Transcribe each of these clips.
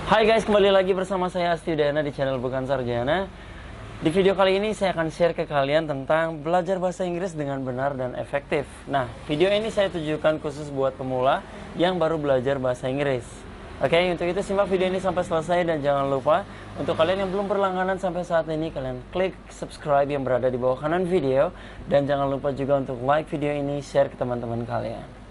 Hai guys, kembali lagi bersama saya Asti Udayana di channel Bukan Sarjana. Di video kali ini saya akan share ke kalian tentang belajar bahasa Inggris dengan benar dan efektif. Nah, video ini saya tujukan khusus buat pemula yang baru belajar bahasa Inggris. Oke, untuk itu simak video ini sampai selesai dan jangan lupa untuk kalian yang belum berlangganan sampai saat ini, kalian klik subscribe yang berada di bawah kanan video dan jangan lupa juga untuk like video ini, share ke teman-teman kalian.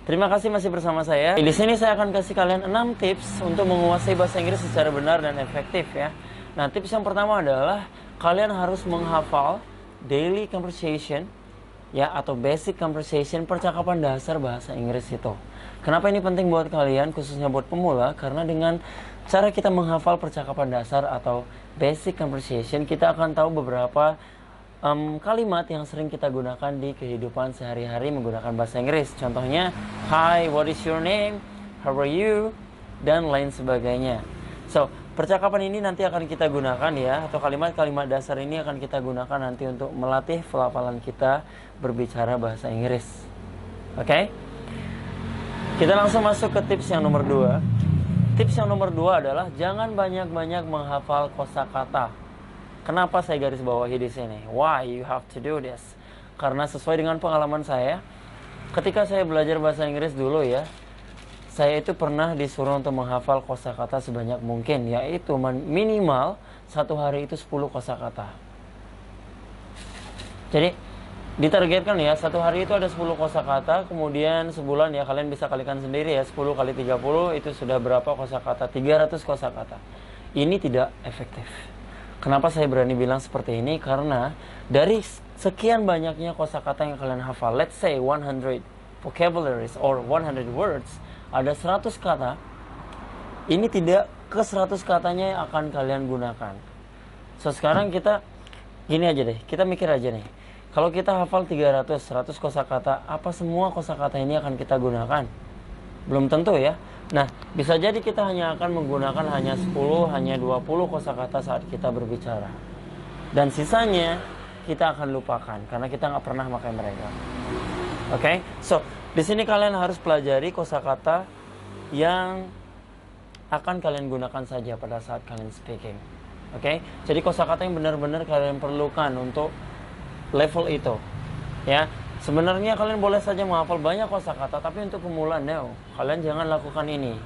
Terima kasih masih bersama saya. Di sini saya akan kasih kalian 6 tips untuk menguasai bahasa Inggris secara benar dan efektif ya. Nah, tips yang pertama adalah kalian harus menghafal daily conversation ya atau basic conversation, percakapan dasar bahasa Inggris itu. Kenapa ini penting buat kalian khususnya buat pemula? Karena dengan cara kita menghafal percakapan dasar atau basic conversation, kita akan tahu beberapa kalimat yang sering kita gunakan di kehidupan sehari-hari menggunakan bahasa Inggris. Contohnya, hi, what is your name? How are you? Dan lain sebagainya. So, percakapan ini nanti akan kita gunakan ya, atau kalimat-kalimat dasar ini akan kita gunakan nanti untuk melatih pelafalan kita berbicara bahasa Inggris. Oke? Kita langsung masuk ke tips yang nomor 2. Tips yang nomor 2 adalah jangan banyak-banyak menghafal kosakata. Kenapa saya garis bawahi di sini? Why you have to do this? Karena sesuai dengan pengalaman saya, ketika saya belajar bahasa Inggris dulu ya, saya itu pernah disuruh untuk menghafal kosakata sebanyak mungkin, yaitu minimal satu hari itu 10 kosakata. Jadi ditargetkan ya, satu hari itu ada 10 kosakata, kemudian sebulan ya kalian bisa kalikan sendiri ya, 10 kali 30 itu sudah berapa kosakata? 300 kosakata. Ini tidak efektif. Kenapa saya berani bilang seperti ini? Karena dari sekian banyaknya kosakata yang kalian hafal, let's say 100 vocabularies or 100 words, ada 100 kata, ini tidak ke 100 katanya yang akan kalian gunakan. So sekarang kita gini aja deh, kita mikir aja nih. Kalau kita hafal 100 kosakata, apa semua kosakata ini akan kita gunakan? Belum tentu ya. Nah, bisa jadi kita hanya akan menggunakan hanya 10, hanya 20 kosakata saat kita berbicara. Dan sisanya kita akan lupakan karena kita nggak pernah pakai mereka. Oke? So, di sini kalian harus pelajari kosakata yang akan kalian gunakan saja pada saat kalian speaking. Oke? Jadi kosakata yang benar-benar kalian perlukan untuk level itu. Ya. Sebenarnya kalian boleh saja menghafal banyak kosakata, tapi untuk pemula, no. Kalian jangan lakukan ini.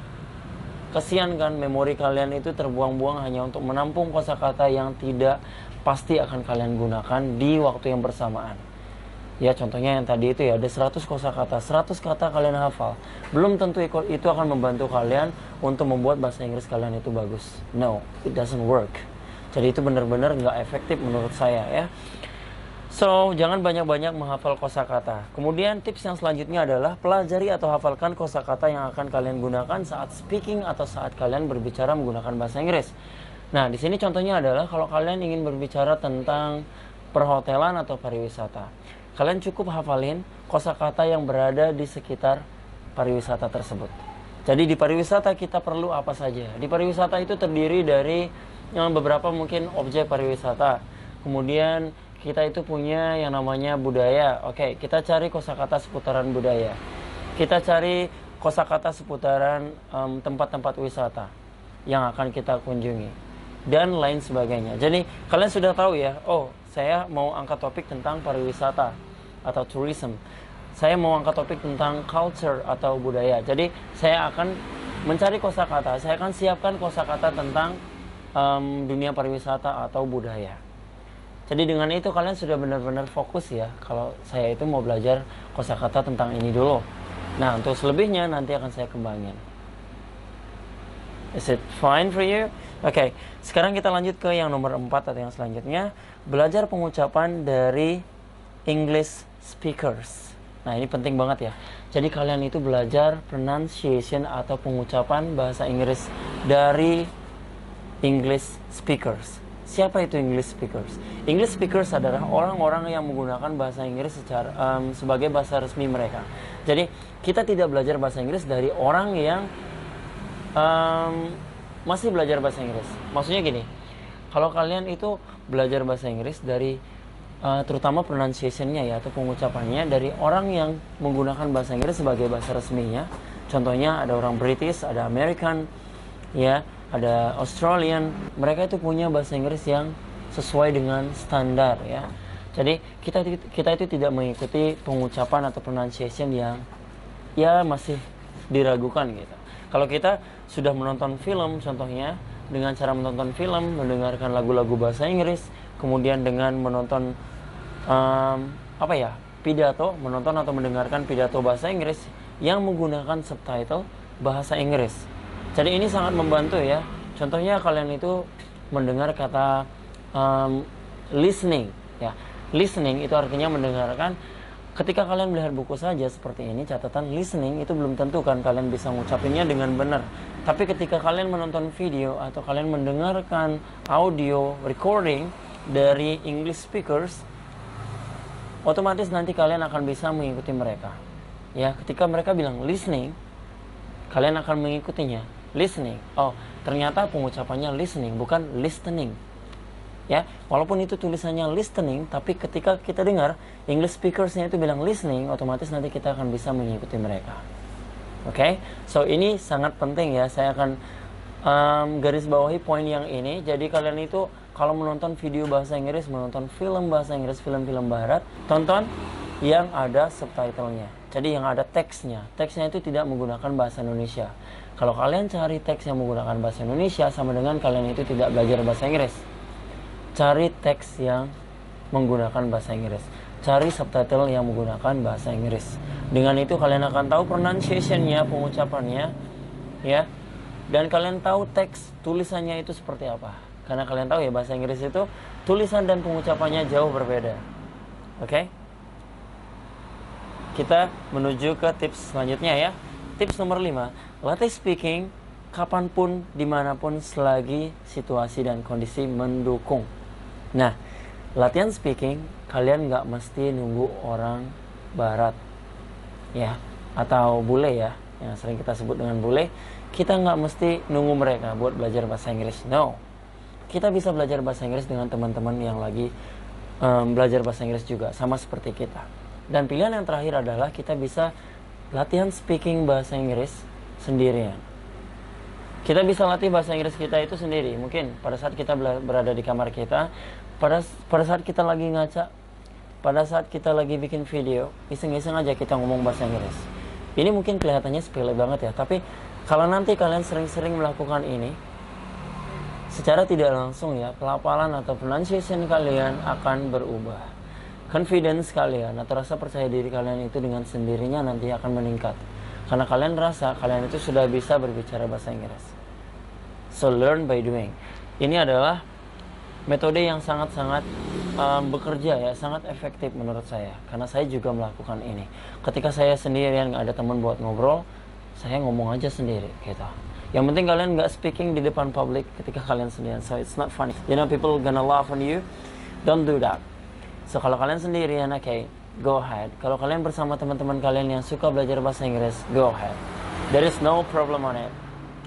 Kesian kan, memori kalian itu terbuang-buang hanya untuk menampung kosakata yang tidak pasti akan kalian gunakan di waktu yang bersamaan. Ya, contohnya yang tadi itu ya, ada 100 kosakata, 100 kata kalian hafal. Belum tentu itu akan membantu kalian untuk membuat bahasa Inggris kalian itu bagus. No, it doesn't work. Jadi itu benar-benar nggak efektif menurut saya ya. So, jangan banyak-banyak menghafal kosakata. Kemudian tips yang selanjutnya adalah pelajari atau hafalkan kosakata yang akan kalian gunakan saat speaking atau saat kalian berbicara menggunakan bahasa Inggris. Nah, di sini contohnya adalah kalau kalian ingin berbicara tentang perhotelan atau pariwisata. Kalian cukup hafalin kosakata yang berada di sekitar pariwisata tersebut. Jadi di pariwisata kita perlu apa saja? Di pariwisata itu terdiri dari beberapa mungkin objek pariwisata. Kemudian kita itu punya yang namanya budaya. Oke, kita cari kosakata seputaran budaya. Kita cari kosakata seputaran tempat-tempat wisata yang akan kita kunjungi dan lain sebagainya. Jadi kalian sudah tahu ya, oh saya mau angkat topik tentang pariwisata atau tourism. Saya mau angkat topik tentang culture atau budaya. Jadi saya akan mencari kosakata. Saya akan siapkan kosakata tentang dunia pariwisata atau budaya. Jadi dengan itu kalian sudah benar-benar fokus ya. Kalau saya itu mau belajar kosakata tentang ini dulu. Nah, untuk selebihnya nanti akan saya kembangin. Is it fine for you? Oke, sekarang kita lanjut ke yang nomor 4 atau yang selanjutnya. Belajar pengucapan dari English speakers. Nah, ini penting banget ya. Jadi kalian itu belajar pronunciation atau pengucapan bahasa Inggris dari English speakers. Siapa itu English speakers? English speakers adalah orang-orang yang menggunakan bahasa Inggris sebagai bahasa resmi mereka. Jadi kita tidak belajar bahasa Inggris dari orang yang masih belajar bahasa Inggris. Maksudnya gini, Kalau kalian itu belajar bahasa Inggris dari terutama pronunciation-nya ya, atau pengucapannya dari orang yang menggunakan bahasa Inggris sebagai bahasa resminya. Contohnya ada orang British, ada American, ya, ada Australian. Mereka itu punya bahasa Inggris yang sesuai dengan standar ya. Jadi kita itu tidak mengikuti pengucapan atau pronunciation yang ya masih diragukan gitu. Kalau kita sudah menonton film, contohnya dengan cara menonton film, mendengarkan lagu-lagu bahasa Inggris, kemudian dengan menonton pidato, menonton atau mendengarkan pidato bahasa Inggris yang menggunakan subtitle bahasa Inggris. Jadi ini sangat membantu ya. Contohnya kalian itu mendengar kata listening ya. Listening itu artinya mendengarkan. Ketika kalian melihat buku saja seperti ini, catatan listening itu belum tentu kan kalian bisa ngucapinnya dengan benar. Tapi ketika kalian menonton video atau kalian mendengarkan audio recording dari English speakers, otomatis nanti kalian akan bisa mengikuti mereka. Ya, ketika mereka bilang listening, kalian akan mengikutinya. Listening. Oh, ternyata pengucapannya listening, bukan listening. Ya, walaupun itu tulisannya listening, tapi ketika kita dengar English speakersnya itu bilang listening, otomatis nanti kita akan bisa mengikuti mereka. Oke, so ini sangat penting ya. Saya akan garis bawahi poin yang ini. Jadi kalian itu kalau menonton video bahasa Inggris, menonton film bahasa Inggris, film-film barat, tonton yang ada subtitlenya. Jadi yang ada teksnya. Teksnya itu tidak menggunakan bahasa Indonesia. Kalau kalian cari teks yang menggunakan bahasa Indonesia, sama dengan kalian itu tidak belajar bahasa Inggris. Cari teks yang menggunakan bahasa Inggris. Cari subtitle yang menggunakan bahasa Inggris. Dengan itu kalian akan tahu pronunciation-nya, pengucapannya, ya. Dan kalian tahu teks tulisannya itu seperti apa. Karena kalian tahu ya bahasa Inggris itu tulisan dan pengucapannya jauh berbeda. Oke? Kita menuju ke tips selanjutnya ya. Tips nomor 5, latih speaking kapanpun, dimanapun, selagi situasi dan kondisi mendukung. Nah, latihan speaking kalian nggak mesti nunggu orang barat ya, atau bule ya, yang sering kita sebut dengan bule. Kita nggak mesti nunggu mereka buat belajar bahasa Inggris. No, kita bisa belajar bahasa Inggris dengan teman-teman yang lagi belajar bahasa Inggris juga, sama seperti kita. Dan pilihan yang terakhir adalah kita bisa latihan speaking bahasa Inggris sendirian. Kita bisa latih bahasa Inggris kita itu sendiri. Mungkin pada saat kita berada di kamar kita, pada saat kita lagi ngaca, pada saat kita lagi bikin video, iseng-iseng aja kita ngomong bahasa Inggris. Ini mungkin kelihatannya sepele banget ya, tapi kalau nanti kalian sering-sering melakukan ini, secara tidak langsung ya, pelafalan atau pronunciation kalian akan berubah. Confidence kalian atau rasa percaya diri kalian itu dengan sendirinya nanti akan meningkat. Karena kalian rasa kalian itu sudah bisa berbicara bahasa Inggris. So learn by doing. Ini adalah metode yang sangat-sangat bekerja ya, sangat efektif menurut saya. Karena saya juga melakukan ini. Ketika saya sendirian nggak ada teman buat ngobrol, saya ngomong aja sendiri gitu. Yang penting kalian nggak speaking di depan publik ketika kalian sendirian. So it's not funny. You know, people gonna laugh on you. Don't do that. So kalau kalian sendirian, okay, go ahead. Kalau kalian bersama teman-teman kalian yang suka belajar bahasa Inggris, go ahead. There is no problem on it.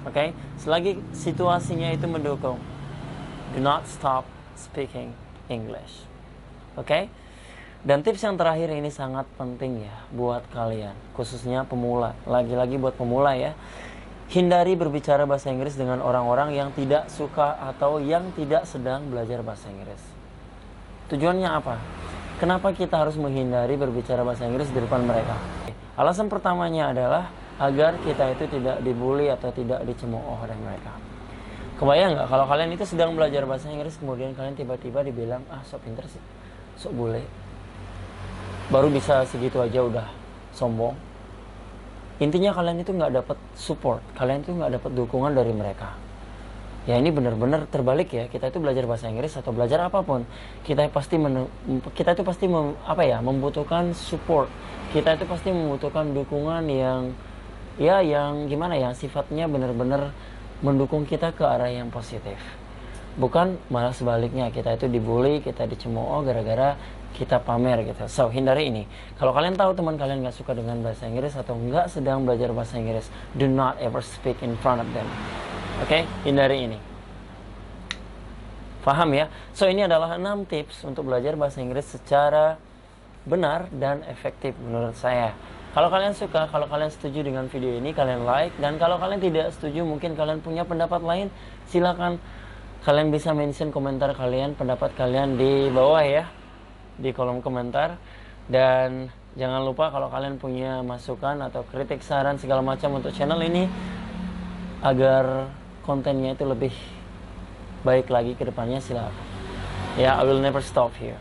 Okay? Selagi situasinya itu mendukung, do not stop speaking English. Okay? Dan tips yang terakhir ini sangat penting ya buat kalian, khususnya pemula. Lagi-lagi buat pemula ya. Hindari berbicara bahasa Inggris dengan orang-orang yang tidak suka atau yang tidak sedang belajar bahasa Inggris. Tujuannya apa? Kenapa kita harus menghindari berbicara bahasa Inggris di depan mereka? Alasan pertamanya adalah agar kita itu tidak dibully atau tidak dicemooh oleh mereka. Kebayang nggak kalau kalian itu sedang belajar bahasa Inggris, kemudian kalian tiba-tiba dibilang, sok pinter sih, sok bule, baru bisa segitu aja udah sombong. Intinya kalian itu nggak dapat support, kalian itu nggak dapat dukungan dari mereka. Ya ini benar-benar terbalik ya. Kita itu belajar bahasa Inggris atau belajar apapun, kita itu pasti membutuhkan support. Kita itu pasti membutuhkan dukungan yang gimana ya, sifatnya benar-benar mendukung kita ke arah yang positif. Bukan malah sebaliknya, kita itu dibully, kita dicemooh gara-gara kita pamer gitu. So hindari ini. Kalau kalian tahu teman kalian nggak suka dengan bahasa Inggris atau nggak sedang belajar bahasa Inggris, do not ever speak in front of them. Oke, hindari ini. Paham ya? So ini adalah 6 tips untuk belajar bahasa Inggris secara benar dan efektif menurut saya. Kalau kalian suka, kalau kalian setuju dengan video ini, kalian like. Dan kalau kalian tidak setuju, mungkin kalian punya pendapat lain, silakan kalian bisa mention komentar kalian, pendapat kalian di bawah ya, di kolom komentar. Dan jangan lupa kalau kalian punya masukan atau kritik, saran, segala macam untuk channel ini, agar kontennya itu lebih baik lagi ke depannya, silakan. Ya, I will never stop here.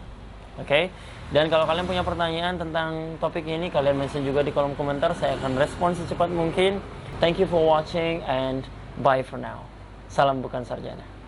Oke? Dan kalau kalian punya pertanyaan tentang topik ini, kalian mention juga di kolom komentar. Saya akan respon secepat mungkin. Thank you for watching and bye for now. Salam bukan sarjana.